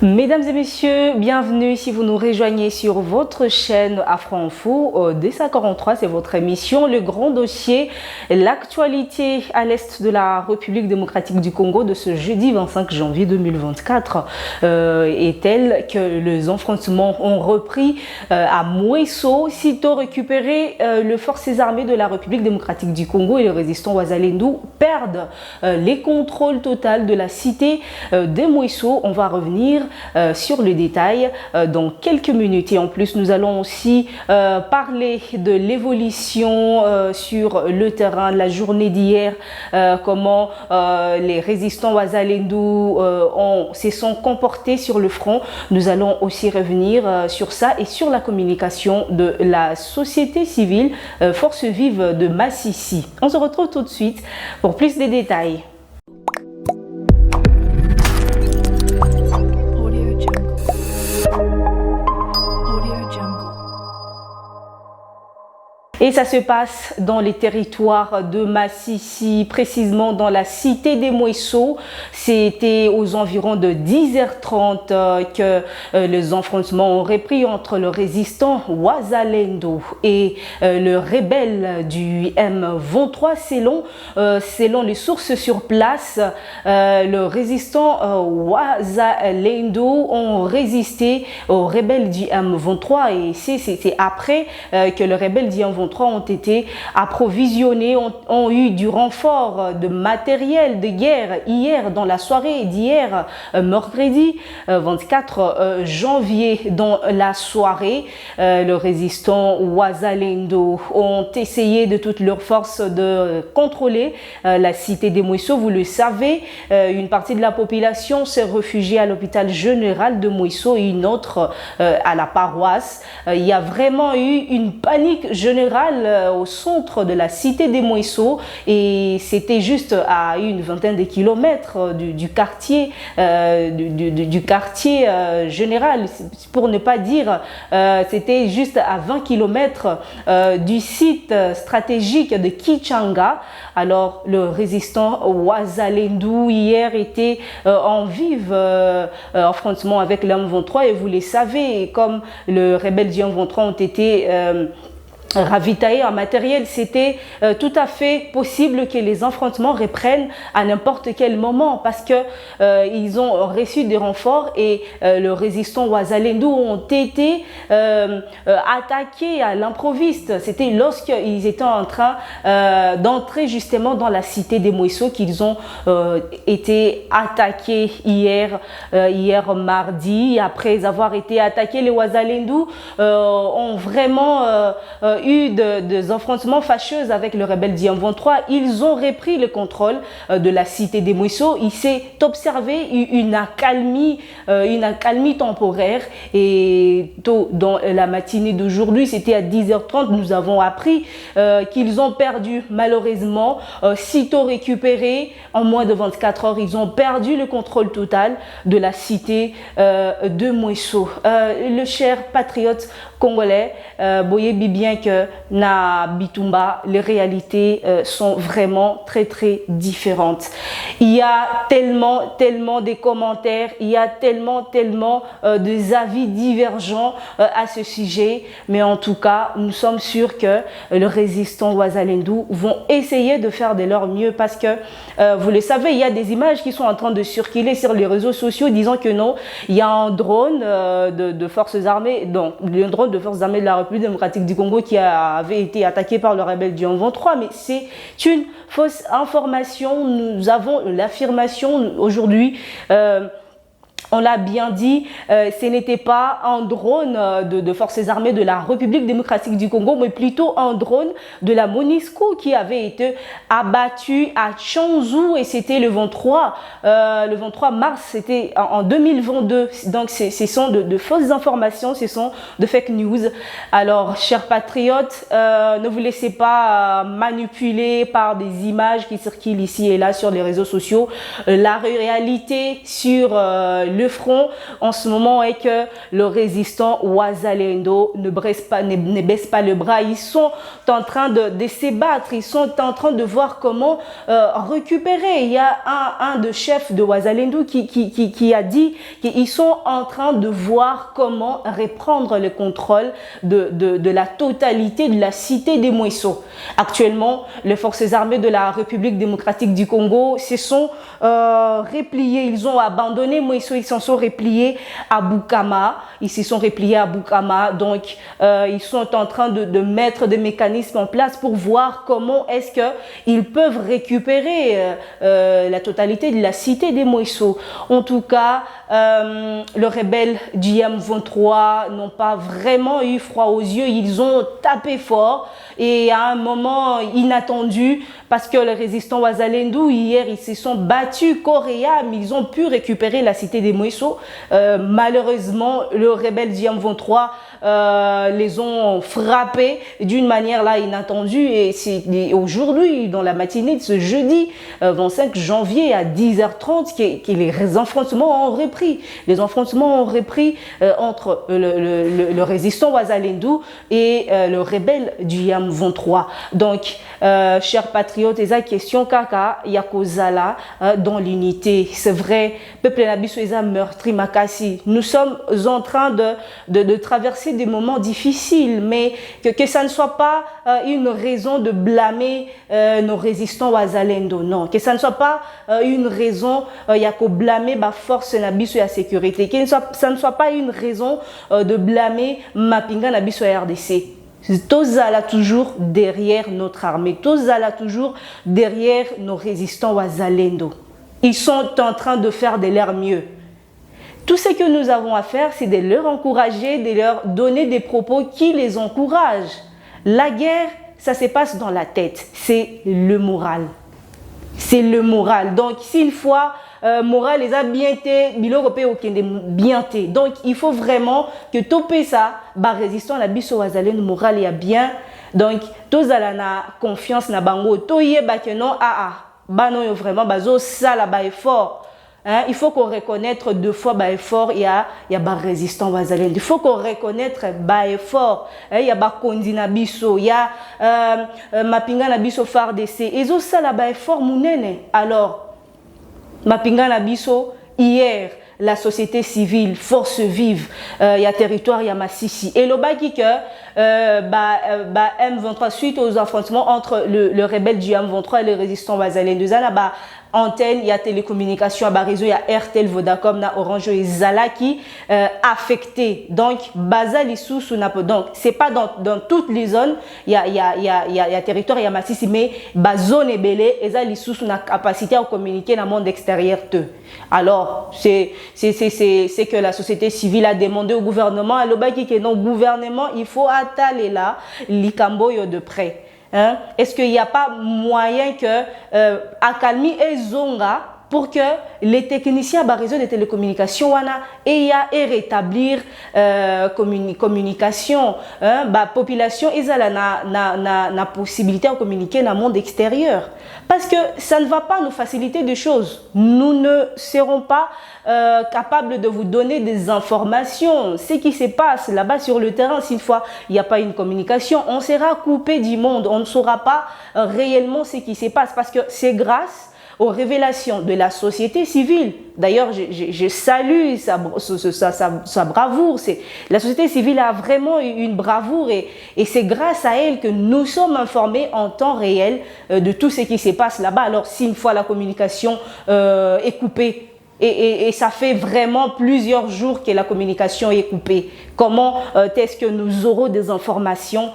Mesdames et messieurs, bienvenue si vous nous rejoignez sur votre chaîne Afro-Info. Dès 5h43, c'est votre émission Le Grand Dossier, l'actualité à l'est de la République démocratique du Congo de ce jeudi 25 janvier 2024 est telle que les affrontements ont repris à Mweso, sitôt récupéré. Les forces armées de la République démocratique du Congo et les résistants Wazalendo perdent les contrôles total de la cité de Mweso. On va revenir sur le détail dans quelques minutes, et en plus nous allons aussi parler de l'évolution sur le terrain de la journée d'hier, comment les résistants Wazalendo se sont comportés sur le front. Nous allons aussi revenir sur ça et sur la communication de la société civile Force Vive de Massissi. On se retrouve tout de suite pour plus de détails. Et ça se passe dans les territoires de Massissi, précisément dans la cité des Mweso. C'était aux environs de 10h30 que les affrontements ont repris entre le résistant Wazalendo et le rebelle du M23. Selon les sources sur place, le résistant Wazalendo ont résisté aux rebelles du M23, et c'est après que le rebelle du M23 ont été approvisionnés, ont eu du renfort de matériel de guerre hier dans la soirée d'hier, mercredi 24 janvier dans la soirée. Le résistant Wazalendo ont essayé de toutes leurs forces de contrôler la cité des Mweso. Vous le savez, une partie de la population s'est réfugiée à l'hôpital général de Mweso et une autre à la paroisse. Il y a vraiment eu une panique générale au centre de la cité des Mweso, et c'était juste à une vingtaine de kilomètres du quartier général, pour ne pas dire c'était juste à 20 kilomètres du site stratégique de Kichanga. Alors le résistant Wazalendo hier était en vive affrontement avec l'M23, et vous le savez, comme le rebelle du M23 ont été ravitaillés en matériel, c'était tout à fait possible que les affrontements reprennent à n'importe quel moment, parce que ils ont reçu des renforts, et le résistant Wazalendo ont été attaqués à l'improviste. C'était lorsqu'ils étaient en train d'entrer justement dans la cité des Mweso qu'ils ont été attaqués hier mardi. Après avoir été attaqués, les Wazalendo ont vraiment eu des affrontements fâcheux avec le rebelle du M23. Ils ont repris le contrôle de la cité des Mweso. Il s'est observé une accalmie temporaire, et tôt dans la matinée d'aujourd'hui, c'était à 10h30, nous avons appris qu'ils ont perdu, malheureusement, sitôt récupérés, en moins de 24 heures, ils ont perdu le contrôle total de la cité de Mweso. Le cher patriote congolais, voyez bien que na Bitumba, les réalités sont vraiment très différentes. Il y a tellement des commentaires, il y a tellement des avis divergents à ce sujet, mais en tout cas, nous sommes sûrs que le résistant Wazalendo vont essayer de faire de leur mieux, parce que vous le savez, il y a des images qui sont en train de circuler sur les réseaux sociaux disant que non, il y a un drone de forces armées, donc le drone de forces armées de la République démocratique du Congo qui avait été attaqué par le rebelle du M23, mais c'est une fausse information. Nous avons l'affirmation aujourd'hui. On l'a bien dit, ce n'était pas un drone de forces armées de la République démocratique du Congo, mais plutôt un drone de la MONUSCO qui avait été abattu à Tchanzu, et c'était le 23 mars, c'était en 2022. Donc ce sont de fausses informations, ce sont de fake news. Alors, chers patriotes, ne vous laissez pas manipuler par des images qui circulent ici et là sur les réseaux sociaux. La réalité sur le le front en ce moment est que le résistant Wazalendo ne baisse pas le bras. Ils sont en train de se battre, ils sont en train de voir comment récupérer. Il y a un de chefs de Wazalendo qui a dit qu'ils sont en train de voir comment reprendre le contrôle de la totalité de la cité des Mweso. Actuellement, les forces armées de la République démocratique du Congo se sont repliées, ils ont abandonné Mweso, ils s'en sont repliés à Bukama, ils se sont repliés à Bukama, donc ils sont en train de mettre des mécanismes en place pour voir comment est-ce qu'ils peuvent récupérer la totalité de la cité des Mweso. En tout cas, le rebelle du M23 n'ont pas vraiment eu froid aux yeux, ils ont tapé fort et à un moment inattendu, parce que les résistants Wazalendo, hier, ils se sont battus corps et âme, ils ont pu récupérer la cité des Mweso. Malheureusement, le rebelle du M23 les ont frappés d'une manière là inattendue et c'est aujourd'hui, dans la matinée de ce jeudi 25 janvier à 10h30 que les affrontements ont repris. Les affrontements ont repris entre le résistant Wazalendo et le rebelle du M23. Donc, chers patriotes, et la question kaka yakozala dans l'unité. C'est vrai, peuple nabiso eza meurtri makasi. Nous sommes en train de traverser des moments difficiles, mais que ça ne soit pas une raison de blâmer nos résistants Wazalendo, non. Que ça ne soit pas une raison yako blâmer ba force nabiso ya sécurité. Que ça ne soit pas une raison de blâmer mapinga nabiso ya RDC. Tozala toujours derrière notre armée, Tozala toujours derrière nos résistants Wazalendo. Ils sont en train de faire de leur mieux. Tout ce que nous avons à faire, c'est de leur encourager, de leur donner des propos qui les encouragent. La guerre, ça se passe dans la tête, c'est le moral. C'est le moral. Donc, s'il faut moral les a bien été, bien été. Donc, il faut vraiment que topé ça, bah résistant la biso Wazalendo moral y a bien. Donc, tozala na confiance na bango, toye ba que non bah non vraiment bazo ça là bas effort. Hein, il faut qu'on reconnaisse deux fois bas effort, il y a bas résistant Wazalendo. Il faut qu'on reconnaisse bas effort. Il y a bas kondi na biso, il y a mapinga na biso FARDC. Et ça là bas effort mounene. Alors mapinga na biso hier la société civile, force vive, il y a territoire, il y a Massissi. Et le baki que M23 suite aux affrontements entre le rebelle du M23 et le résistant Wazalendo. Là-bas, antenne, il y a télécommunication à réseau, il y a RTL, Vodacom, na Orange et Zala qui affecté. Donc, Bazali sous donc c'est pas dans toutes les zones, il y a territoire, il y a Massissi, mais zone est belé, et Zali sous na capacité à communiquer dans le monde extérieur. Alors, c'est que la société civile a demandé au gouvernement, à l'obaki que non gouvernement, il faut attaler là, l'ikamboyo de près. Hein? Est-ce qu'il n'y a pas moyen que Akalmi et Zonga pour que les techniciens à réseau de télécommunications et rétablir communication, hein, population et na possibilité de communiquer dans le monde extérieur. Parce que ça ne va pas nous faciliter des choses. Nous ne serons pas capables de vous donner des informations. Ce qui se passe là-bas sur le terrain, s'il fois il n'y a pas une communication, on sera coupé du monde. On ne saura pas réellement ce qui se passe parce que c'est grâce aux révélations de la société civile. D'ailleurs, je salue sa bravoure. La société civile a vraiment une bravoure et c'est grâce à elle que nous sommes informés en temps réel de tout ce qui se passe là-bas. Alors, si une fois la communication est coupée, et ça fait vraiment plusieurs jours que la communication est coupée. Comment est-ce que nous aurons des informations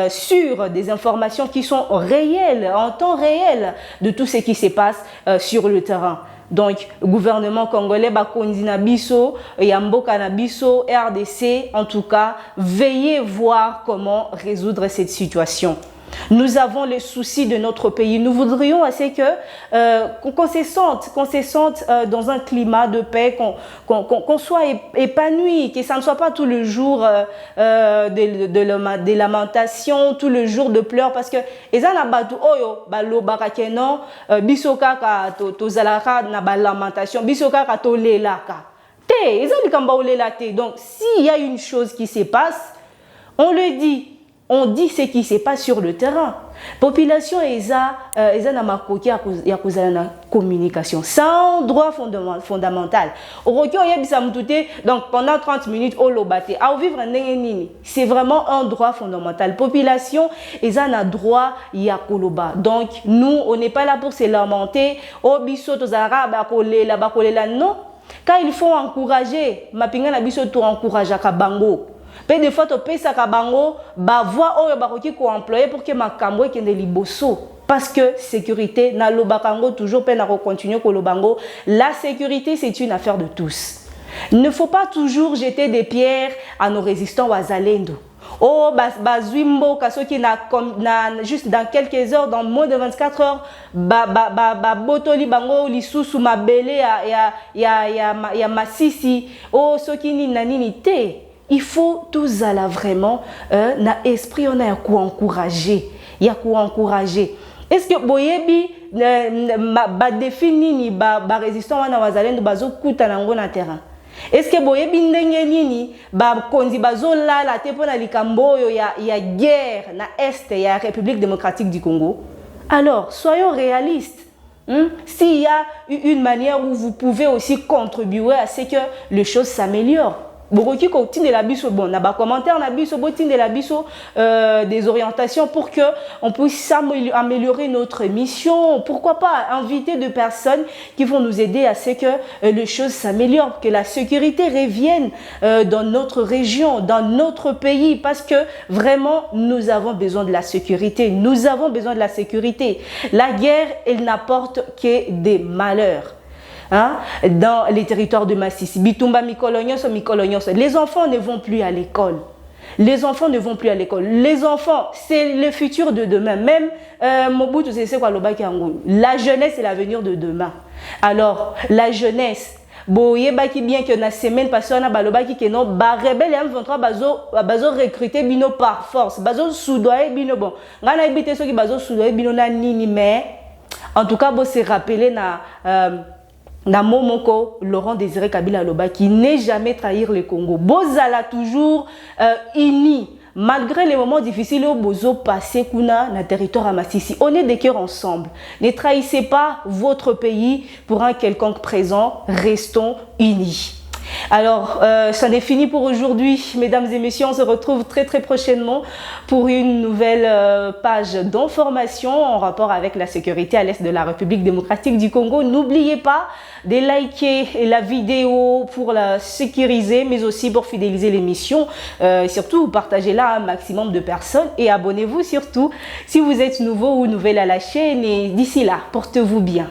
sur des informations qui sont réelles, en temps réel, de tout ce qui se passe sur le terrain? Donc, gouvernement congolais, Bakondi Nabiso, Yamboka Nabiso, RDC, en tout cas, veillez voir comment résoudre cette situation. Nous avons les soucis de notre pays. Nous voudrions assez qu'on se sente dans un climat de paix, qu'on soit épanoui, que ça ne soit pas tout le jour des lamentations, tout le jour de pleurs, parce que ezana batu oyo balo barakenon bisoka ka to zalaka na na ba lamentation biso kaka to lelaka te ezali kamba olela te. Donc s'il y a une chose qui se passe, on le dit. On dit ce qui se passe sur le terrain. Population eza na makoki ya kozala na communication. C'est un droit fondamental. Oroki oyebisa mutute donc pendant 30 minutes au lobate. A vivre ndenge nini. C'est vraiment un droit fondamental. Population eza na droit ya koloba. Donc nous on n'est pas là pour se lamenter. O biso tozara ba kolela non. Quand il faut encourager, mapinga na biso to encourager ka bango. Pe des fois to pesa ka bango ba voix oyo ba koki ko employer pour que makambo kende liboso parce que sécurité na lobakango toujours pe na continuer ko lobango. La sécurité c'est une affaire de tous. Il ne faut pas toujours jeter des pierres à nos résistants wazalendo. Oh bazwimbo kasoki na juste dans quelques heures, dans moins de 24 heures botoli bango lisusu mabele ya masisi oh soki ni nani te. Il faut tous à la vraiment na esprit on a ya encourager. Est-ce que boyebi ba défini ni ba résistant wana wazalendo bazo kuta nango na terrain? Est-ce que boyebi ndenge nini ba konzi bazo lala te pona likambo yo ya guerre na est ya République démocratique du Congo? Alors, soyons réalistes. S'il y a une manière où vous pouvez aussi contribuer à ce que les choses s'améliorent. Bokoki ko tinde la biso bon na ba commentaire na biso bo tinde la biso des orientations pour que on puisse améliorer notre mission. Pourquoi pas inviter des personnes qui vont nous aider à ce que les choses s'améliorent, que la sécurité revienne dans notre région, dans notre pays, parce que vraiment nous avons besoin de la sécurité. Nous avons besoin de la sécurité. La guerre, elle n'apporte que des malheurs. Hein, dans les territoires de Massissi. Bitumba mikolonyoso. Les enfants ne vont plus à l'école. Les enfants ne vont plus à l'école. Les enfants, c'est le futur de demain. Même Mobutu c'est quoi la jeunesse c'est l'avenir de demain. Alors, la jeunesse, boye baki bien que na semaine passée on a balobaki que non ba rebelle M23 bazo recruter bino par force. Bazo soudoyer bino bon. Ngana ibite soki bazo soudoyer bino na nini mais en tout cas bo se rappeler na momoko Laurent Désiré Kabila Loba qui n'est jamais trahir le Congo. Bozala toujours unis malgré les moments difficiles où bozo passé kuna na territoire à Massissi. On est des cœurs ensemble. Ne trahissez pas votre pays pour un quelconque présent. Restons unis. Alors, ça n'est fini pour aujourd'hui, mesdames et messieurs. On se retrouve très prochainement pour une nouvelle page d'information en rapport avec la sécurité à l'est de la République démocratique du Congo. N'oubliez pas de liker la vidéo pour la sécuriser, mais aussi pour fidéliser l'émission. Surtout, partagez-la à un maximum de personnes et abonnez-vous surtout si vous êtes nouveau ou nouvelle à la chaîne. Et d'ici là, portez-vous bien.